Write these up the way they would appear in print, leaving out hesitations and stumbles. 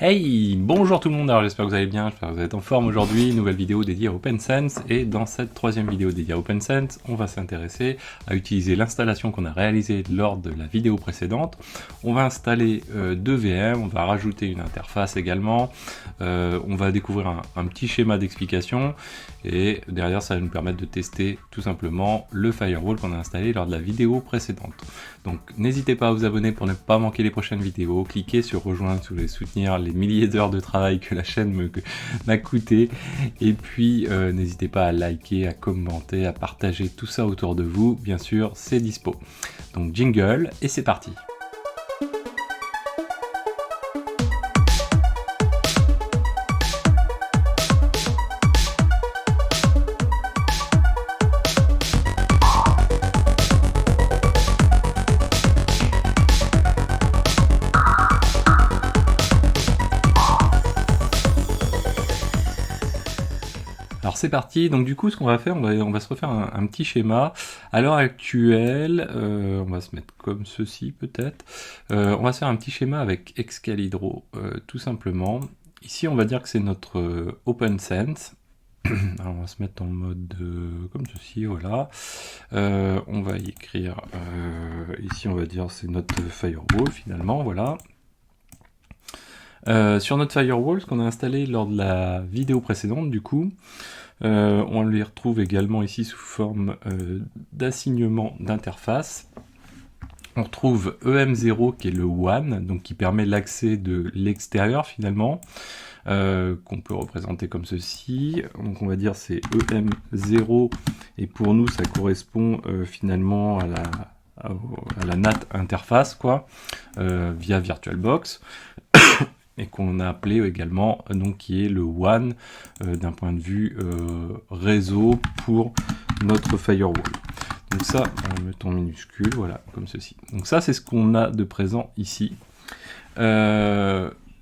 Hey, bonjour tout le monde, alors j'espère que vous allez bien, j'espère que vous êtes en forme aujourd'hui, nouvelle vidéo dédiée à OpenSense, et dans cette troisième vidéo dédiée à OpenSense, on va s'intéresser à utiliser l'installation qu'on a réalisée lors de la vidéo précédente. On va installer deux VM, on va rajouter une interface également, on va découvrir un petit schéma d'explication, et derrière ça va nous permettre de tester tout simplement le firewall qu'on a installé lors de la vidéo précédente. Donc n'hésitez pas à vous abonner pour ne pas manquer les prochaines vidéos, cliquez sur rejoindre si vous voulez soutenir les milliers d'heures de travail que la chaîne m'a coûté, et puis n'hésitez pas à liker, à commenter, à partager tout ça autour de vous, bien sûr c'est dispo. Donc jingle, et c'est parti. Alors c'est parti, donc du coup ce qu'on va faire, on va se refaire un petit schéma. À l'heure actuelle, on va se mettre comme ceci peut-être, on va se faire un petit schéma avec Excalibro tout simplement. Ici on va dire que c'est notre OpenSense. Alors on va se mettre en mode comme ceci, voilà. On va y écrire, ici on va dire c'est notre firewall finalement, voilà. Sur notre firewall, ce qu'on a installé lors de la vidéo précédente, du coup, on les retrouve également ici sous forme d'assignement d'interface. On retrouve EM0 qui est le WAN, donc qui permet l'accès de l'extérieur finalement, qu'on peut représenter comme ceci. Donc on va dire c'est EM0, et pour nous ça correspond finalement à la NAT interface, quoi, via VirtualBox. Et qu'on a appelé également, donc qui est le WAN d'un point de vue réseau pour notre firewall. Donc ça, on le met en minuscule, voilà, comme ceci. Donc ça, c'est ce qu'on a de présent ici.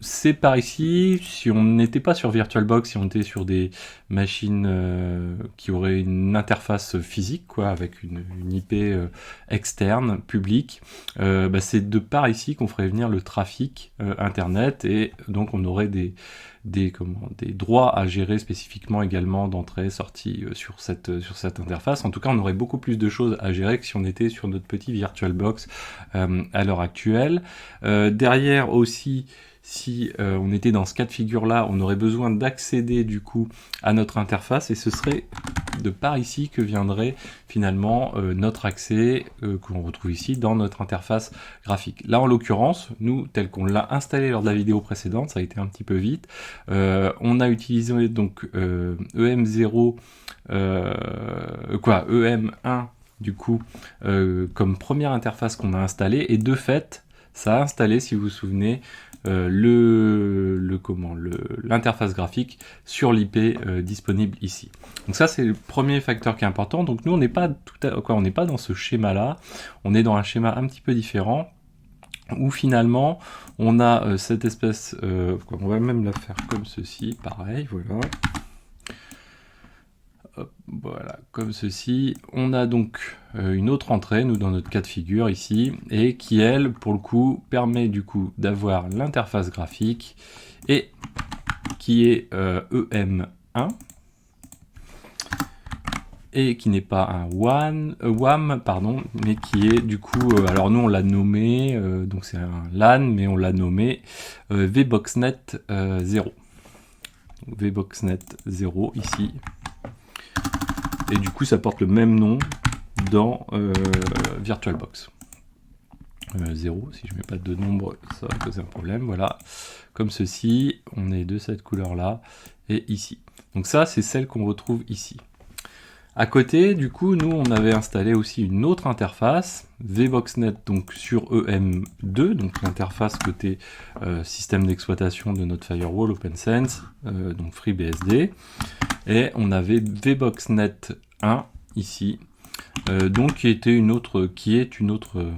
C'est par ici, si on n'était pas sur VirtualBox, si on était sur des machines qui auraient une interface physique, quoi, avec une IP externe, publique, c'est de par ici qu'on ferait venir le trafic Internet, et donc on aurait des droits à gérer spécifiquement également d'entrée, sortie sur cette interface. En tout cas, on aurait beaucoup plus de choses à gérer que si on était sur notre petit VirtualBox à l'heure actuelle. Derrière aussi, si on était dans ce cas de figure là, on aurait besoin d'accéder du coup à notre interface, et ce serait de par ici que viendrait finalement notre accès que l'on retrouve ici dans notre interface graphique. Là en l'occurrence, nous, tel qu'on l'a installé lors de la vidéo précédente, ça a été un petit peu vite, on a utilisé donc EM0, EM1 du coup, comme première interface qu'on a installée, et de fait, ça a installé, si vous vous souvenez, l'interface graphique sur l'IP disponible ici. Donc ça, c'est le premier facteur qui est important. Donc nous, on n'est pas dans ce schéma-là. On est dans un schéma un petit peu différent, où finalement, on a cette espèce... on va même la faire comme ceci, pareil, voilà. Hop, voilà, comme ceci. On a donc une autre entrée, nous dans notre cas de figure ici, et qui, elle, pour le coup, permet du coup d'avoir l'interface graphique, et qui est EM1, et qui n'est pas un WAM, pardon, mais qui est du coup, alors nous on l'a nommé, donc c'est un LAN, mais on l'a nommé VBoxnet 0. Donc, VBoxnet 0 ici. Et du coup, ça porte le même nom dans VirtualBox. 0, si je ne mets pas de nombre, ça va poser un problème. Voilà, comme ceci, on est de cette couleur-là, et ici. Donc ça, c'est celle qu'on retrouve ici. À côté, du coup, nous, on avait installé aussi une autre interface, VBoxnet, donc sur EM2, donc l'interface côté système d'exploitation de notre firewall OpenSense, donc FreeBSD. Et on avait VBoxnet 1 ici, donc qui est une autre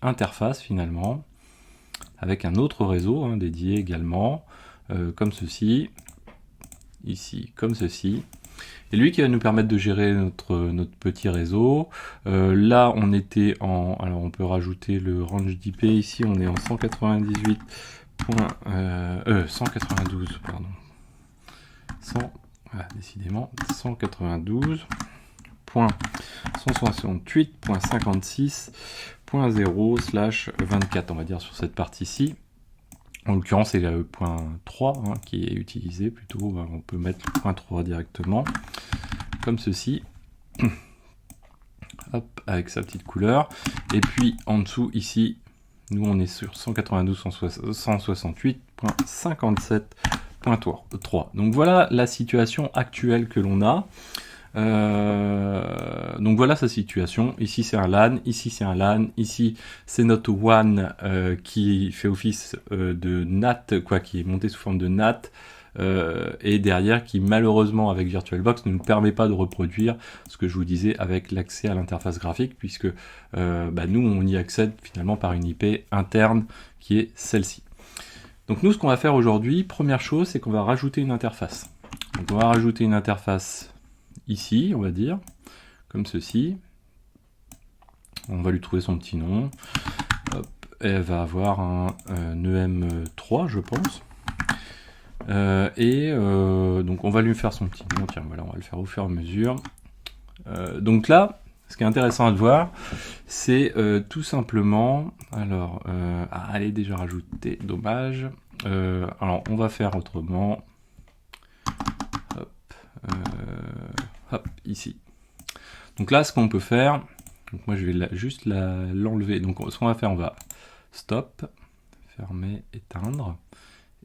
interface finalement, avec un autre réseau dédié également, comme ceci, ici, comme ceci. Et lui qui va nous permettre de gérer notre petit réseau. Là on était en... Alors on peut rajouter le range d'IP, ici on est en 198 192, pardon. Décidément, 192.168.56.0/24, on va dire sur cette partie-ci. En l'occurrence, c'est le point 3 qui est utilisé plutôt. On peut mettre le point 3 directement, comme ceci. Hop, avec sa petite couleur. Et puis en dessous, ici, nous on est sur 192.168.57.3. Donc voilà la situation actuelle que l'on a. Donc voilà sa situation. Ici c'est un LAN, ici c'est un LAN, ici c'est notre WAN qui fait office de NAT, qui est monté sous forme de NAT, et derrière qui malheureusement avec VirtualBox ne nous permet pas de reproduire ce que je vous disais avec l'accès à l'interface graphique, puisque nous on y accède finalement par une IP interne qui est celle-ci. Donc nous ce qu'on va faire aujourd'hui, première chose, c'est qu'on va rajouter une interface. Donc on va rajouter une interface ici, on va dire, comme ceci. On va lui trouver son petit nom. Hop, elle va avoir un EM3, je pense. Donc on va lui faire son petit nom. Tiens, voilà, on va le faire au fur et à mesure. Donc là, ce qui est intéressant à voir, c'est tout simplement... Alors, elle est déjà rajoutée, dommage. Alors, on va faire autrement. Hop, ici. Donc là, ce qu'on peut faire, donc moi je vais juste l'enlever. Donc ce qu'on va faire, on va stop, fermer, éteindre,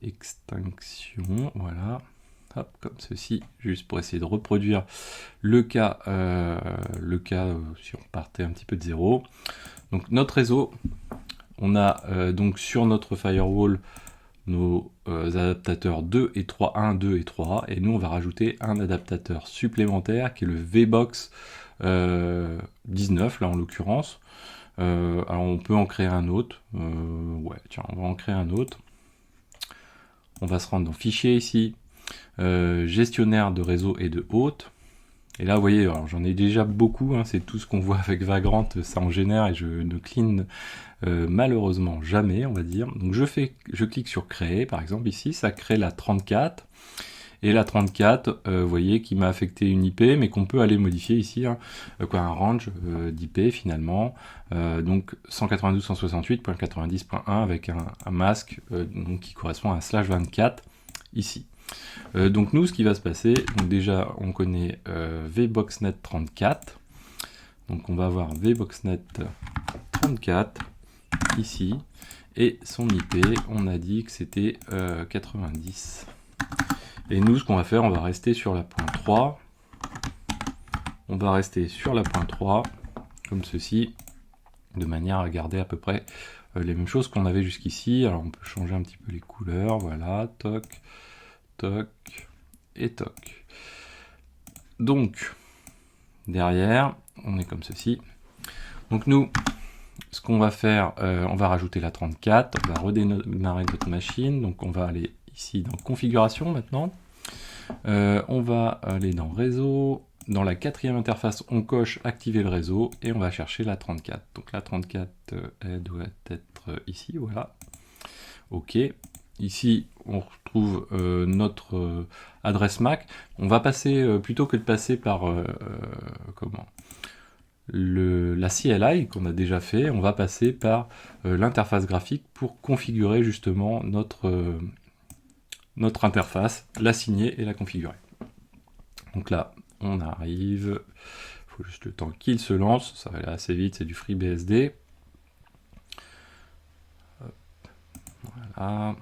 extinction, voilà. Hop, comme ceci, juste pour essayer de reproduire le cas si on partait un petit peu de zéro. Donc notre réseau, on a donc sur notre firewall nos adaptateurs 2 et 3, 1, 2 et 3, et nous on va rajouter un adaptateur supplémentaire qui est le VBox 19 là en l'occurrence. Alors on peut en créer un autre, ouais tiens on va en créer un autre. On va se rendre dans fichier ici, gestionnaire de réseau et de hôte. Et là vous voyez, j'en ai déjà beaucoup, c'est tout ce qu'on voit avec Vagrant, ça en génère et je ne clean malheureusement jamais, on va dire. Donc je clique sur créer, par exemple ici, ça crée la 34. Et la 34, vous voyez, qui m'a affecté une IP, mais qu'on peut aller modifier ici, un range d'IP finalement. Donc 192.168.90.1 avec un masque donc, qui correspond à un /24 ici. Donc nous, ce qui va se passer, donc déjà on connaît VBoxNet 34. Donc on va avoir VBoxNet 34 ici. Et son IP, on a dit que c'était 90. Et nous, ce qu'on va faire, on va rester sur la point 3. On va rester sur la point 3, comme ceci, de manière à garder à peu près les mêmes choses qu'on avait jusqu'ici. Alors on peut changer un petit peu les couleurs, voilà, toc, toc et toc. Donc, derrière, on est comme ceci. Donc nous, ce qu'on va faire, on va rajouter la 34, on va redémarrer notre machine, donc on va aller ici dans configuration maintenant. On va aller dans réseau, dans la 4e interface, on coche activer le réseau et on va chercher la 34. Donc la 34, elle doit être ici, voilà. Ok. Ici, on retrouve notre adresse MAC. On va passer, plutôt que de passer par la CLI qu'on a déjà fait, on va passer par l'interface graphique pour configurer justement notre interface, la signer et la configurer. Donc là, on arrive, il faut juste le temps qu'il se lance, ça va aller assez vite, c'est du FreeBSD. Voilà.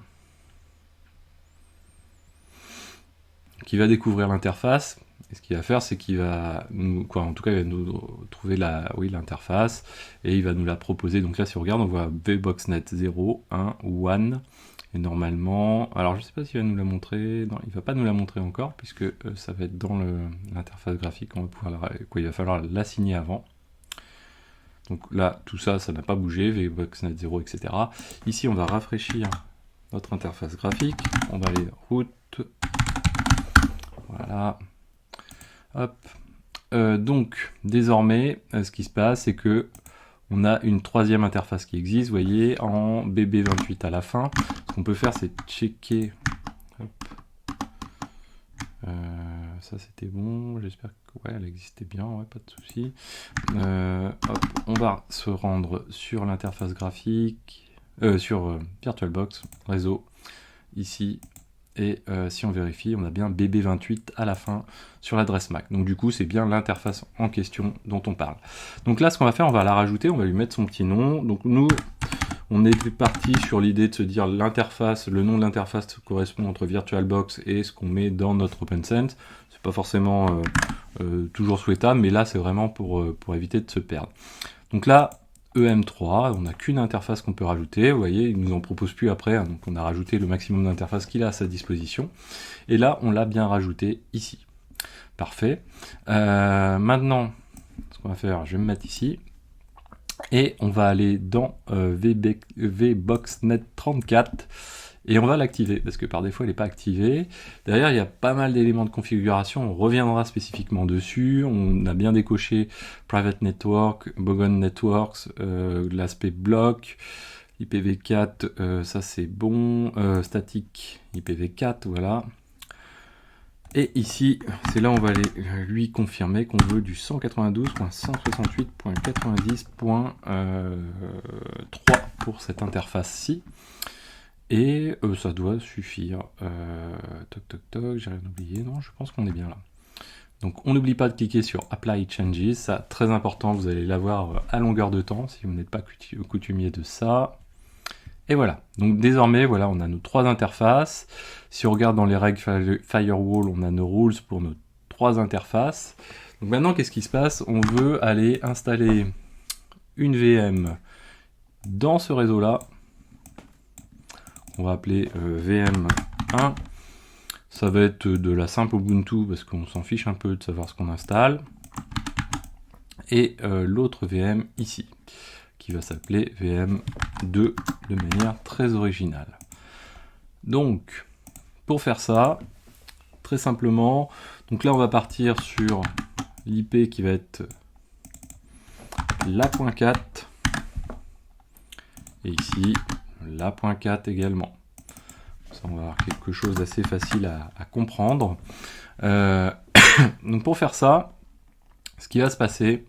Qui va découvrir l'interface. Et ce qu'il va faire, c'est qu'il va nous, il va nous trouver l'interface et il va nous la proposer. Donc là, si on regarde, on voit VBoxNet 0, 1 ou 1. Et normalement, alors je ne sais pas s'il va nous la montrer. Non, il ne va pas nous la montrer encore puisque ça va être dans l'interface graphique. On va pouvoir il va falloir l'assigner avant. Donc là, tout ça, ça n'a pas bougé. VBoxNet 0, etc. Ici, on va rafraîchir notre interface graphique. On va aller route. Voilà. Hop. Donc, désormais, ce qui se passe, c'est que on a une 3e interface qui existe, vous voyez, en BB28 à la fin. qu'on peut faire, c'est checker. Hop. Ça c'était bon, j'espère que ouais, elle existait bien, ouais, pas de souci. Hop, on va se rendre sur l'interface graphique, sur VirtualBox, réseau, ici, et si on vérifie, on a bien BB28 à la fin sur l'adresse MAC. Donc du coup, c'est bien l'interface en question dont on parle. Donc là, ce qu'on va faire, on va la rajouter, on va lui mettre son petit nom. Donc nous, on était parti sur l'idée de se dire l'interface, le nom de l'interface correspond entre VirtualBox et ce qu'on met dans notre OpenSense. C'est pas forcément toujours souhaitable, mais là c'est vraiment pour éviter de se perdre. Donc là, EM3, on n'a qu'une interface qu'on peut rajouter. Vous voyez, il nous en propose plus après, hein, donc on a rajouté le maximum d'interfaces qu'il a à sa disposition. Et là, on l'a bien rajouté ici. Parfait. Maintenant, ce qu'on va faire, je vais me mettre ici. Et on va aller dans VBoxNet 34 et on va l'activer parce que par défaut elle n'est pas activée. Derrière il y a pas mal d'éléments de configuration, on reviendra spécifiquement dessus. On a bien décoché Private Network, Bogon Networks, l'aspect bloc, IPv4, ça c'est bon, statique IPv4, voilà. Et ici, c'est là où on va aller lui confirmer qu'on veut du 192.168.90.3 pour cette interface-ci. Et ça doit suffire. Toc toc toc, j'ai rien oublié. Non, je pense qu'on est bien là. Donc on n'oublie pas de cliquer sur Apply Changes, ça très important, vous allez l'avoir à longueur de temps si vous n'êtes pas coutumier de ça. Et voilà, donc désormais, voilà, on a nos trois interfaces. Si on regarde dans les règles Firewall, on a nos rules pour nos trois interfaces. Donc maintenant, qu'est-ce qui se passe? On veut aller installer une VM dans ce réseau-là. On va appeler VM1. Ça va être de la simple Ubuntu, parce qu'on s'en fiche un peu de savoir ce qu'on installe. Et l'autre VM ici, qui va s'appeler VM2 de manière très originale. Donc, pour faire ça, très simplement, donc là on va partir sur l'IP qui va être la.4 et ici la.4 également. Ça, on va avoir quelque chose d'assez facile à comprendre. Donc pour faire ça, ce qui va se passer,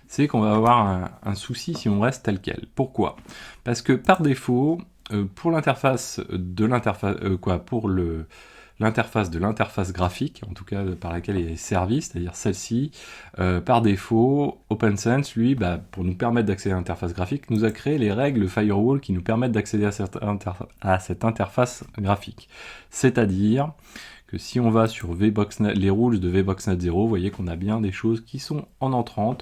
c'est qu'on va avoir un souci si on reste tel quel. Pourquoi? Parce que par défaut, pour l'interface de l'interface, l'interface de l'interface graphique, en tout cas par laquelle il est servi, c'est-à-dire celle-ci, par défaut, OpenSense, lui, pour nous permettre d'accéder à l'interface graphique, nous a créé les règles firewall qui nous permettent d'accéder à cette interface graphique. C'est-à-dire que si on va sur VBoxNet, les rules de VBoxNet 0, vous voyez qu'on a bien des choses qui sont en entrant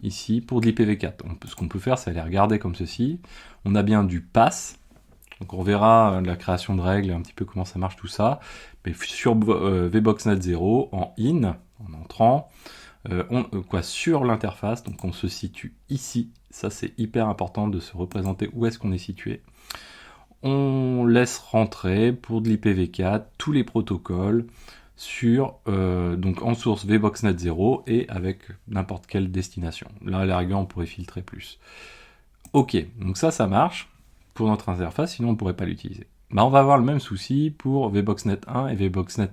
ici pour de l'IPv4. Ce qu'on peut faire, c'est aller regarder comme ceci. On a bien du pass. Donc on verra la création de règles, un petit peu comment ça marche tout ça. Mais sur VBoxNet 0, en in, en entrant, sur l'interface, donc on se situe ici. Ça c'est hyper important de se représenter où est-ce qu'on est situé. On laisse rentrer pour de l'IPv4 tous les protocoles sur donc en source VBoxNet 0 et avec n'importe quelle destination. Là, à la rigueur, on pourrait filtrer plus. Ok, donc ça marche pour notre interface, sinon on ne pourrait pas l'utiliser. On va avoir le même souci pour VBoxNet 1 et VBoxNet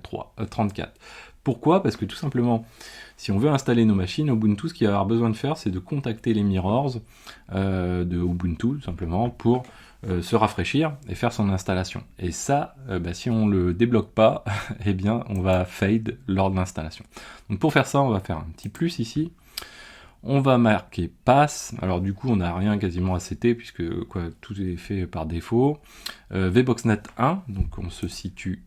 34. Pourquoi? Parce que tout simplement, si on veut installer nos machines, Ubuntu, ce qu'il va avoir besoin de faire, c'est de contacter les mirrors de Ubuntu, tout simplement, pour se rafraîchir et faire son installation. Et ça, si on le débloque pas, eh bien, on va fade lors de l'installation. Donc pour faire ça, on va faire un petit plus ici. On va marquer pass. Alors du coup, on n'a rien quasiment à setter puisque tout est fait par défaut. VBoxNet 1, donc on se situe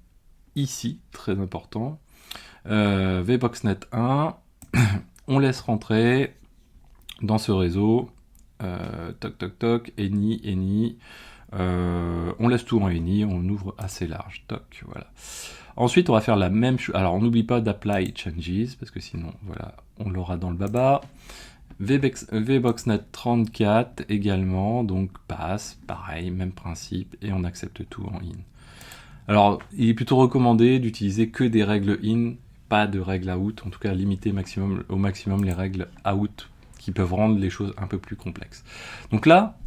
ici, très important. VBoxNet 1, on laisse rentrer dans ce réseau. Toc toc toc, any, on laisse tout en any, on ouvre assez large, toc, voilà. Ensuite on va faire la même chose, alors on n'oublie pas d'apply changes, parce que sinon, voilà, on l'aura dans le baba. VBoxNet 34 également, donc passe, pareil, même principe, et on accepte tout en in. Alors, il est plutôt recommandé d'utiliser que des règles in, pas de règles out, en tout cas limiter au maximum les règles out, qui peuvent rendre les choses un peu plus complexes. Donc là,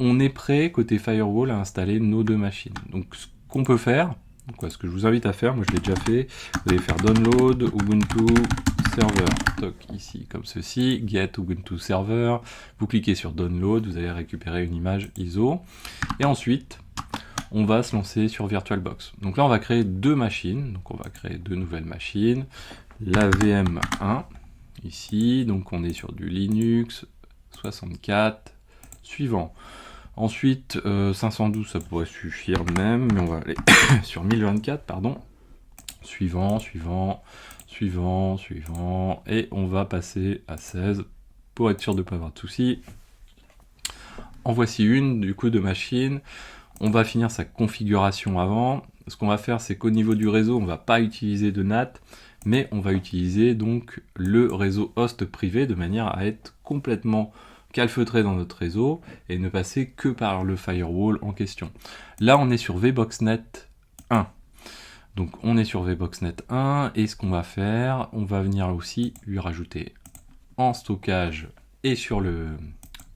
on est prêt, côté Firewall, à installer nos deux machines. Donc ce qu'on peut faire, ce que je vous invite à faire, moi je l'ai déjà fait, vous allez faire download Ubuntu server, toc ici comme ceci, get Ubuntu server, vous cliquez sur download, vous allez récupérer une image ISO, et ensuite on va se lancer sur VirtualBox. Donc là on va créer deux machines, donc on va créer deux nouvelles machines, la VM1, ici, donc on est sur du Linux, 64, suivant. Ensuite, 512, ça pourrait suffire même, mais on va aller sur 1024, pardon. Suivant, suivant, suivant, suivant, et on va passer à 16 pour être sûr de ne pas avoir de soucis. En voici une, du coup, de machine. On va finir sa configuration avant. Ce qu'on va faire, c'est qu'au niveau du réseau, on ne va pas utiliser de NAT, mais on va utiliser donc le réseau host privé de manière à être complètement calfeutré dans notre réseau et ne passer que par le firewall en question. Là, on est sur VBoxNet 1. Donc, on est sur VBoxNet 1 et ce qu'on va faire, on va venir aussi lui rajouter en stockage et sur le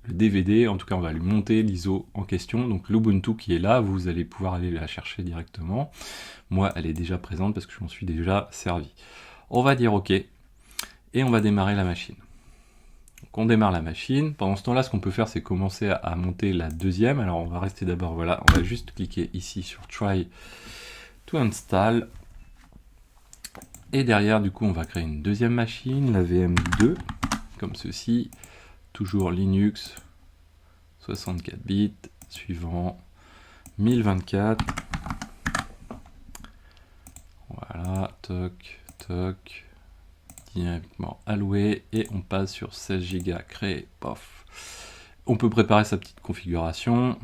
DVD, en tout cas, on va lui monter l'ISO en question. Donc, l'Ubuntu qui est là, vous allez pouvoir aller la chercher directement. Moi, elle est déjà présente parce que je m'en suis déjà servi. On va dire OK et on va démarrer la machine. Donc on démarre la machine. Pendant ce temps-là, ce qu'on peut faire, c'est commencer à monter la deuxième. Alors on va rester d'abord, voilà, on va juste cliquer ici sur Try to Install. Et derrière, du coup, on va créer une deuxième machine, la VM2, comme ceci. Toujours Linux, 64 bits, suivant, 1024. Voilà, toc, toc. Directement alloué et on passe sur 16 Go créé, pof. On peut préparer sa petite configuration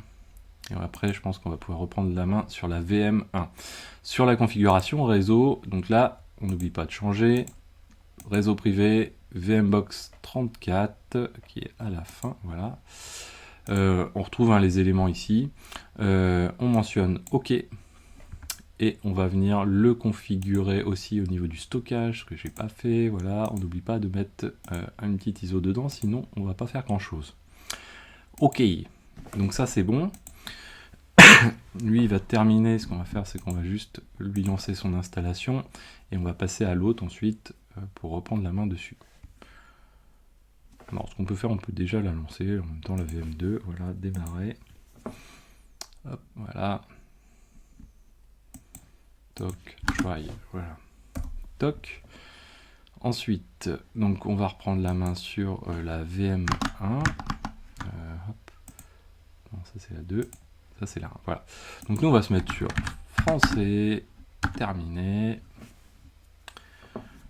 et après je pense qu'on va pouvoir reprendre la main sur la VM1. Sur la configuration réseau, donc là on n'oublie pas de changer, réseau privé, VMbox 34 qui est à la fin, voilà. On retrouve les éléments ici, on mentionne OK. Et on va venir le configurer aussi au niveau du stockage, ce que j'ai pas fait. Voilà, on n'oublie pas de mettre une petite ISO dedans, sinon on va pas faire grand chose. OK, donc ça c'est bon. Lui il va terminer, ce qu'on va faire c'est qu'on va juste lui lancer son installation et on va passer à l'autre ensuite pour reprendre la main dessus. Alors ce qu'on peut faire, on peut déjà la lancer en même temps la VM2, voilà, démarrer. Hop, voilà. Toc, try, voilà. Toc. Ensuite, donc on va reprendre la main sur la VM1. Hop. Non, ça c'est la 2. Ça c'est la 1. Voilà. Donc nous on va se mettre sur français. Terminé.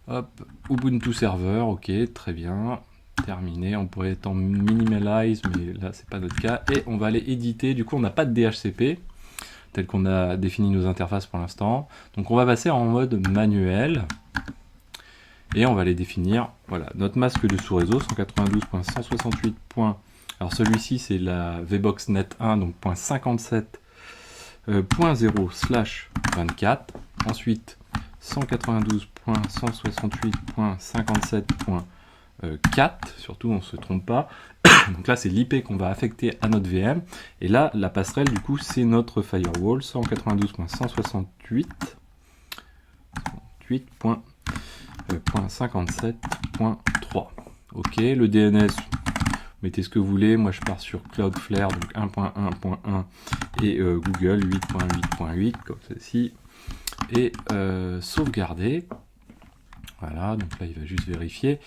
Hop. Ubuntu server. Ok, très bien. Terminé. On pourrait être en minimalize, mais là c'est pas notre cas. Et on va aller éditer. Du coup, on n'a pas de DHCP. Tel qu'on a défini nos interfaces pour l'instant. Donc on va passer en mode manuel et on va les définir. Voilà, notre masque de sous-réseau 192.168. Alors celui-ci c'est la VBoxNet 1, donc .57.0/24. Ensuite 192.168.57.4, surtout on se trompe pas. Donc là c'est l'IP qu'on va affecter à notre VM et là la passerelle du coup c'est notre firewall 192.168.57.3. Ok, le DNS mettez ce que vous voulez, moi je pars sur Cloudflare donc 1.1.1 et Google 8.8.8 comme ceci et sauvegarder. Voilà, donc là il va juste vérifier.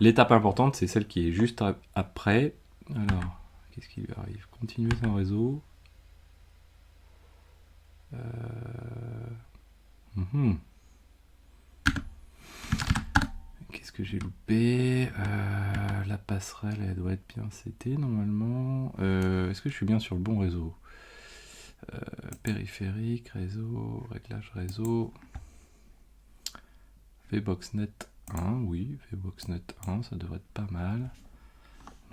L'étape importante, c'est celle qui est juste après. Alors, qu'est-ce qui lui arrive? Continuer son réseau. Qu'est-ce que j'ai loupé? La passerelle, elle doit être bien setée normalement. Est-ce que je suis bien sur le bon réseau? Périphérique, réseau, réglage réseau. VBoxNet 1, oui, VBoxNet 1, ça devrait être pas mal.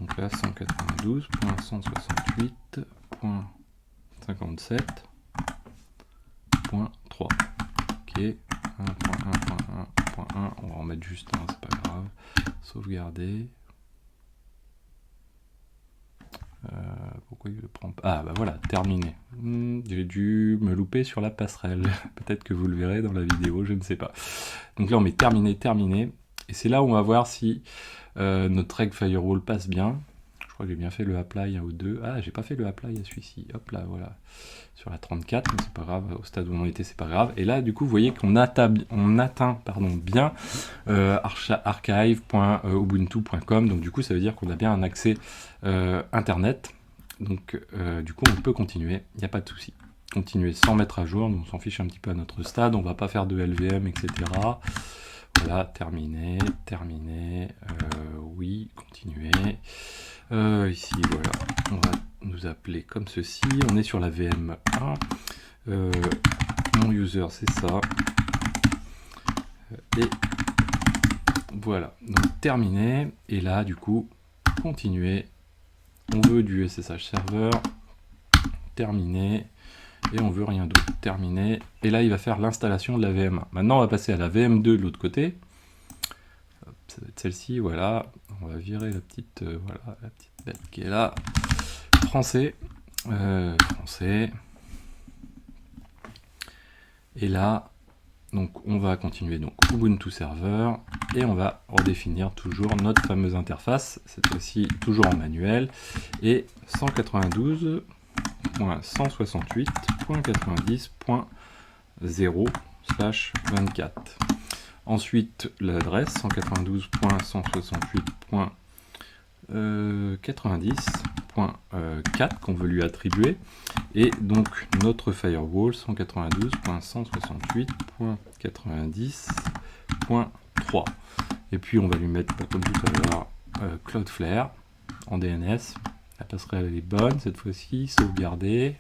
Donc là, 192.168.57.3. Ok, 1.1.1.1, on va en mettre juste un, c'est pas grave. Sauvegarder. pourquoi il ne prend pas? Ah bah voilà, terminé. J'ai dû me louper sur la passerelle. Peut-être que vous le verrez dans la vidéo, je ne sais pas. Donc là on met terminé, terminé. Et c'est là où on va voir si notre règle firewall passe bien. Je crois que j'ai bien fait le apply 1 ou 2. Ah, j'ai pas fait le apply à celui-ci. Hop là, voilà. Sur la 34, mais c'est pas grave. Au stade où on était, c'est pas grave. Et là, du coup, vous voyez qu'on atteint bien archive.ubuntu.com. Donc du coup, ça veut dire qu'on a bien un accès Internet. Donc du coup, on peut continuer. Il n'y a pas de souci. Continuer sans mettre à jour. Nous, on s'en fiche un petit peu à notre stade. On va pas faire de LVM, etc. Voilà, terminé, terminé, oui, continuer. Ici, voilà, on va nous appeler comme ceci. On est sur la VM1. Mon user, c'est ça. Et voilà, donc terminé. Et là, du coup, continuer. On veut du SSH serveur. Terminé. Et on veut rien d'autre. Terminé. Et là, il va faire l'installation de la VM1. Maintenant, on va passer à la VM2 de l'autre côté. Hop, ça va être celle-ci, voilà. On va virer la petite, voilà, la petite bête qui est là. Français. Français. Et là, donc, on va continuer donc Ubuntu Server. Et on va redéfinir toujours notre fameuse interface. Cette fois-ci, toujours en manuel. Et 192.168.90.0/24. Ensuite, l'adresse 192.168.90.4 qu'on veut lui attribuer. Et donc, notre firewall 192.168.90.3. Et puis, on va lui mettre, comme tout à l'heure, Cloudflare en DNS. La passerelle est bonne cette fois-ci, sauvegardée.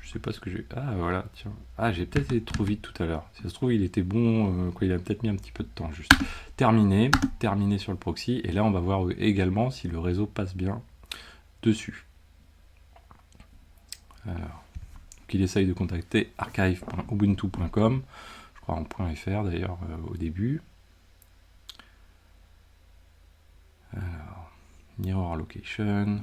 Je sais pas ce que j'ai. Ah voilà, tiens. Ah, j'ai peut-être été trop vite tout à l'heure. Si ça se trouve, il était bon, il a peut-être mis un petit peu de temps juste. Terminé, terminé sur le proxy. Et là, on va voir également si le réseau passe bien dessus. Alors, il essaye de contacter archive.ubuntu.com. Je crois en .fr d'ailleurs au début. Alors, mirror location.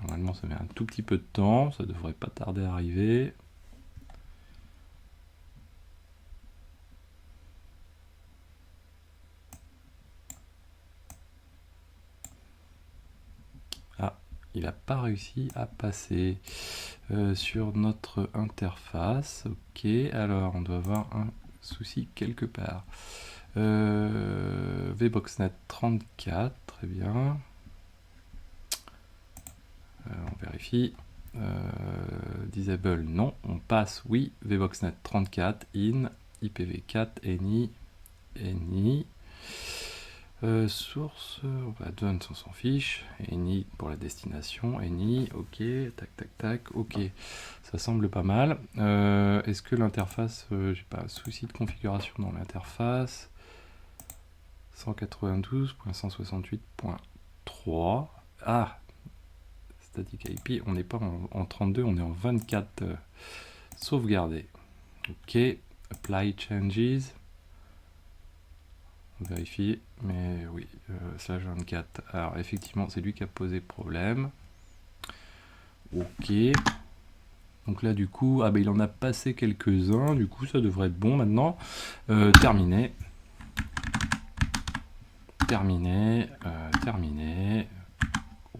Normalement, ça met un tout petit peu de temps, ça devrait pas tarder à arriver. Ah, il n'a pas réussi à passer sur notre interface. Ok, alors on doit avoir un souci quelque part. VBoxNet 34, très bien. On vérifie. Disable, non. On passe, oui. VBoxNet 34, in, IPv4, NI. Source, advanced, on s'en fiche. NI pour la destination. NI, ok. Tac, tac, tac. Ok. Ça semble pas mal. Est-ce que l'interface, j'ai pas un souci de configuration dans l'interface. 192.168.3. Ah, static IP, on n'est pas en 32, on est en 24. Sauvegarder. Ok. Apply changes. On vérifie, mais oui, slash 24. Alors effectivement, c'est lui qui a posé problème. Ok. Donc là, du coup, il en a passé quelques-uns. Du coup, ça devrait être bon maintenant. Terminé. Terminé. Terminé.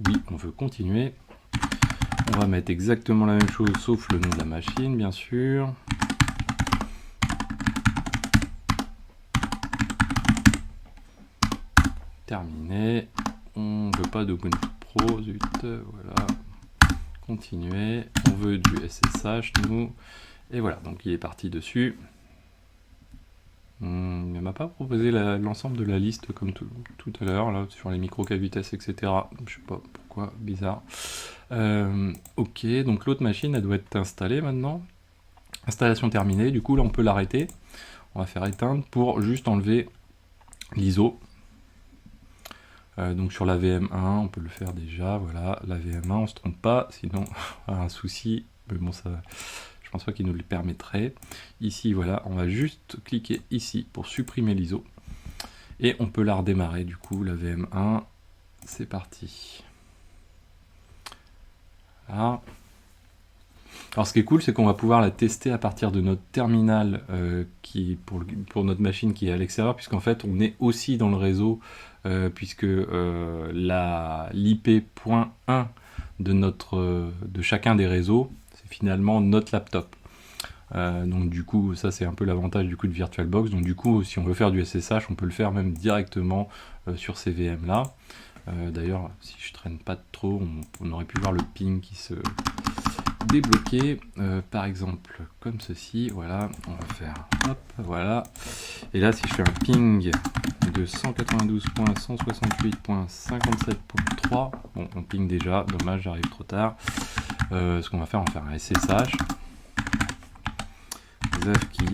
Oui, on veut continuer. On va mettre exactement la même chose, sauf le nom de la machine, bien sûr. Terminé. On ne veut pas d'Ubuntu Pro, zut, voilà. Continuer. On veut du SSH, nous. Et voilà, donc il est parti dessus. Il ne m'a pas proposé l'ensemble de la liste comme tout à l'heure, là, sur les micros qu'à vitesse, etc. Je sais pas pourquoi, bizarre. Ok, donc l'autre machine, elle doit être installée maintenant. Installation terminée, du coup là on peut l'arrêter. On va faire éteindre pour juste enlever l'ISO. Donc sur la VM1, on peut le faire déjà, voilà, la VM1, on se trompe pas, sinon on a un souci, mais bon ça, je pense pas qu'il nous le permettrait. Ici, voilà, on va juste cliquer ici pour supprimer l'ISO. Et on peut la redémarrer du coup, la VM1. C'est parti. Voilà. Alors ce qui est cool, c'est qu'on va pouvoir la tester à partir de notre terminal qui pour notre machine qui est à l'extérieur, puisqu'en fait on est aussi dans le réseau, puisque l'IP.1 de chacun des réseaux, c'est finalement notre laptop. Donc du coup, ça c'est un peu l'avantage du coup de VirtualBox. Donc du coup, si on veut faire du SSH, on peut le faire même directement sur ces VM là. D'ailleurs, si je traîne pas trop, on aurait pu voir le ping qui se débloquer, par exemple comme ceci. Voilà, on va faire hop, voilà. Et là, si je fais un ping de 192.168.57.3, bon, on ping déjà. Dommage, j'arrive trop tard. Ce qu'on va faire, on va faire un SSH. Zavki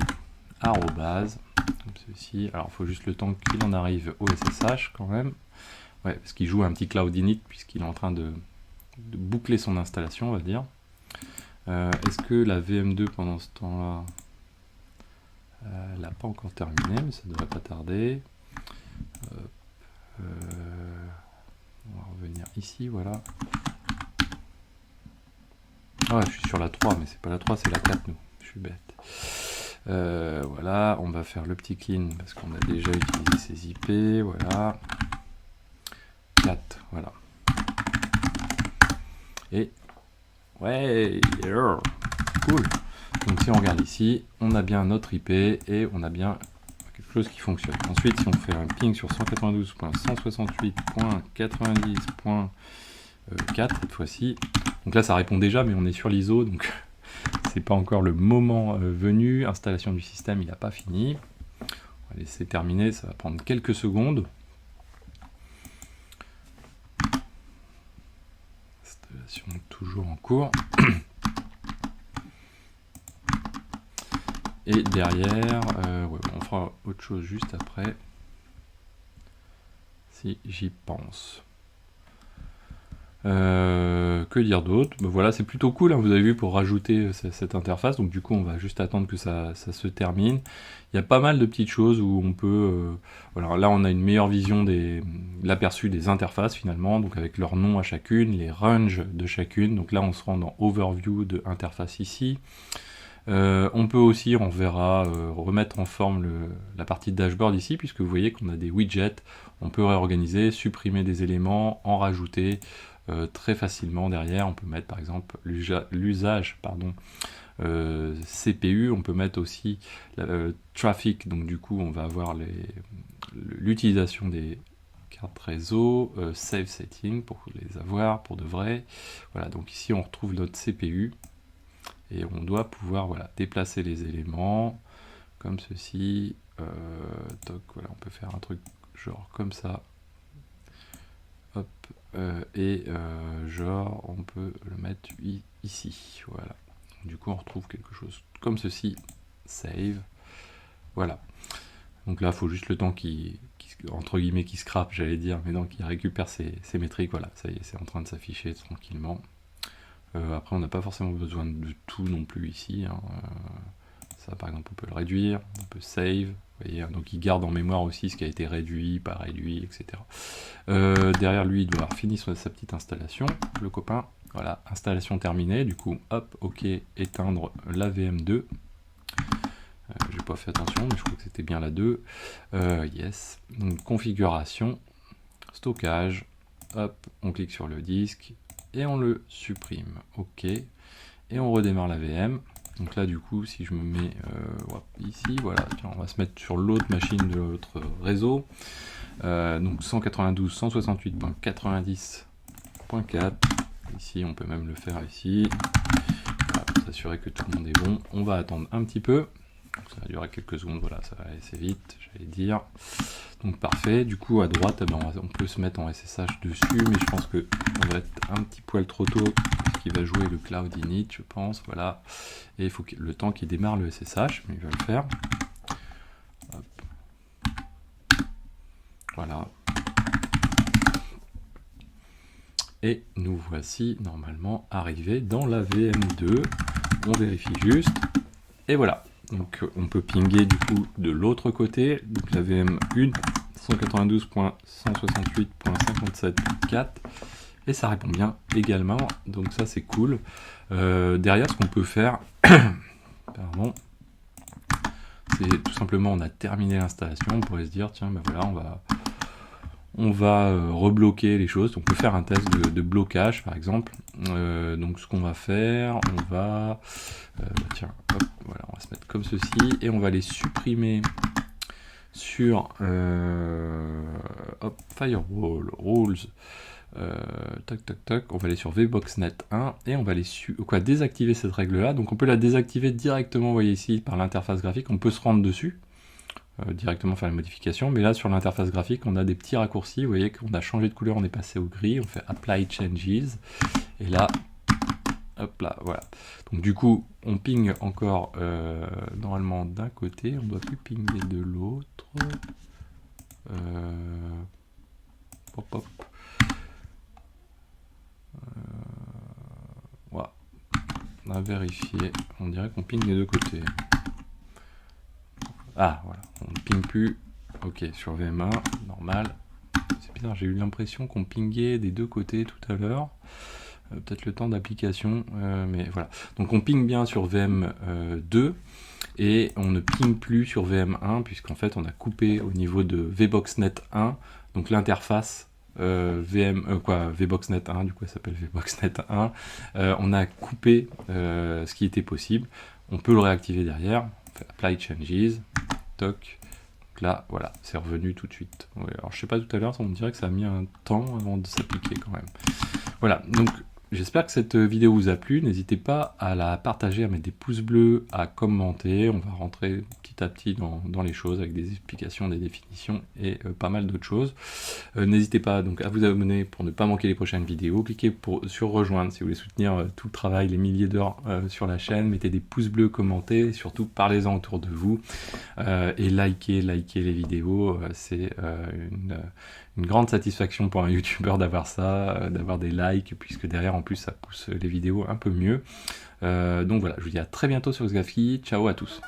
arrobase comme ceci. Alors il faut juste le temps qu'il en arrive au SSH quand même. Ouais, parce qu'il joue un petit cloud init puisqu'il est en train de boucler son installation, on va dire. Est-ce que la VM2 pendant ce temps-là, elle n'a pas encore terminé, mais ça ne devrait pas tarder. On va revenir ici, voilà. Ah ouais, je suis sur la 3, mais c'est pas la 3, c'est la 4, nous. Je suis bête. Voilà, on va faire le petit clean parce qu'on a déjà utilisé ces IP, voilà. 4, voilà. Et ouais, cool. Donc si on regarde ici, on a bien notre IP et on a bien quelque chose qui fonctionne. Ensuite, si on fait un ping sur 192.168.90.4 cette fois-ci, donc là ça répond déjà, mais on est sur l'ISO, donc c'est pas encore le moment venu. Installation du système, il n'a pas fini. On va laisser terminer, ça va prendre quelques secondes. Installation toujours en cours. Et derrière, ouais, on fera autre chose juste après, si j'y pense. Que dire d'autre? Ben voilà, c'est plutôt cool, hein, vous avez vu, pour rajouter cette interface. Donc du coup, on va juste attendre que ça se termine. Il y a pas mal de petites choses où on peut... voilà, là, on a une meilleure vision de l'aperçu des interfaces, finalement, donc avec leur nom à chacune, les ranges de chacune. Donc là, on se rend dans Overview de interface ici. On peut aussi, on verra, remettre en forme la partie dashboard ici, puisque vous voyez qu'on a des widgets. On peut réorganiser, supprimer des éléments, en rajouter très facilement derrière. On peut mettre par exemple l'usage CPU. On peut mettre aussi traffic, donc du coup on va avoir l'utilisation des cartes réseau, save setting pour les avoir pour de vrai. Voilà, donc ici on retrouve notre CPU. Et on doit pouvoir, voilà, déplacer les éléments comme ceci. Donc voilà, on peut faire un truc genre comme ça. Hop, genre on peut le mettre ici. Voilà. Du coup on retrouve quelque chose comme ceci. Save. Voilà. Donc là il faut juste le temps qui entre guillemets qui scrape, j'allais dire, mais donc il récupère ses métriques. Voilà, ça y est, c'est en train de s'afficher tranquillement. Après, on n'a pas forcément besoin de tout non plus ici. Hein. Ça, par exemple, on peut le réduire, on peut save. Vous voyez, hein, donc il garde en mémoire aussi ce qui a été réduit, pas réduit, etc. Derrière lui, il doit avoir fini sa petite installation, le copain. Voilà, installation terminée. Du coup, hop, OK, éteindre la VM2. J'ai pas fait attention, mais je crois que c'était bien la 2. Yes. Donc, configuration, stockage. Hop, on clique sur le disque. Et on le supprime, ok, et on redémarre la VM. Donc là du coup si je me mets ici, voilà, tiens, on va se mettre sur l'autre machine de l'autre réseau, donc 192.168.90.4, ici on peut même le faire ici, voilà, pour s'assurer que tout le monde est bon. On va attendre un petit peu, donc ça va durer quelques secondes, voilà, ça va aller assez vite, j'allais dire. Donc parfait, du coup à droite, on peut se mettre en SSH dessus, mais je pense que on va être un petit poil trop tôt, parce qu'il va jouer le cloud init, je pense, voilà. Et il faut le temps qu'il démarre le SSH, mais il va le faire. Hop. Voilà. Et nous voici normalement arrivés dans la VM2. On vérifie juste, et voilà. Donc on peut pinguer du coup de l'autre côté, donc la VM1 192.168.57.4 et ça répond bien également, donc ça c'est cool. Derrière, ce qu'on peut faire, pardon, c'est tout simplement, on a terminé l'installation, on pourrait se dire, tiens, ben voilà, on va rebloquer les choses. Donc, on peut faire un test de blocage, par exemple. Donc, ce qu'on va faire, on va, tiens, hop, voilà, on va se mettre comme ceci, et on va les supprimer sur hop, Firewall, Rules, tac tac tac, on va aller sur VBoxNet 1 et on va aller désactiver cette règle là. Donc on peut la désactiver directement, vous voyez ici, par l'interface graphique. On peut se rendre dessus, directement faire la modification, mais là sur l'interface graphique on a des petits raccourcis. Vous voyez qu'on a changé de couleur, on est passé au gris, on fait Apply Changes et là hop là, voilà. Donc du coup on ping encore normalement d'un côté, on doit plus pinguer de l'autre. Hop hop. Voilà. On a vérifié, on dirait qu'on ping des deux côtés. Ah voilà, on ne ping plus. Ok, sur VM1, normal. C'est bizarre, j'ai eu l'impression qu'on pingait des deux côtés tout à l'heure. Peut-être le temps d'application, mais voilà. Donc on ping bien sur VM2 et on ne ping plus sur VM1 puisqu'en fait on a coupé au niveau de VBoxNet 1, donc l'interface VBoxNet 1, du coup ça s'appelle VBoxNet 1, on a coupé ce qui était possible. On peut le réactiver derrière, on fait Apply Changes, toc. Là, voilà, c'est revenu tout de suite. Ouais, alors je sais pas, tout à l'heure, on me dirait que ça a mis un temps avant de s'appliquer quand même. Voilà, donc j'espère que cette vidéo vous a plu. N'hésitez pas à la partager, à mettre des pouces bleus, à commenter. On va rentrer petit à petit dans les choses avec des explications, des définitions et pas mal d'autres choses. N'hésitez pas donc à vous abonner pour ne pas manquer les prochaines vidéos. Cliquez sur rejoindre si vous voulez soutenir tout le travail, les milliers d'heures sur la chaîne. Mettez des pouces bleus, commentez, et surtout parlez-en autour de vous. Et likez les vidéos. C'est une grande satisfaction pour un youtubeur d'avoir ça, d'avoir des likes, puisque derrière en plus ça pousse les vidéos un peu mieux. Donc voilà, je vous dis à très bientôt sur Xgafi. Ciao à tous.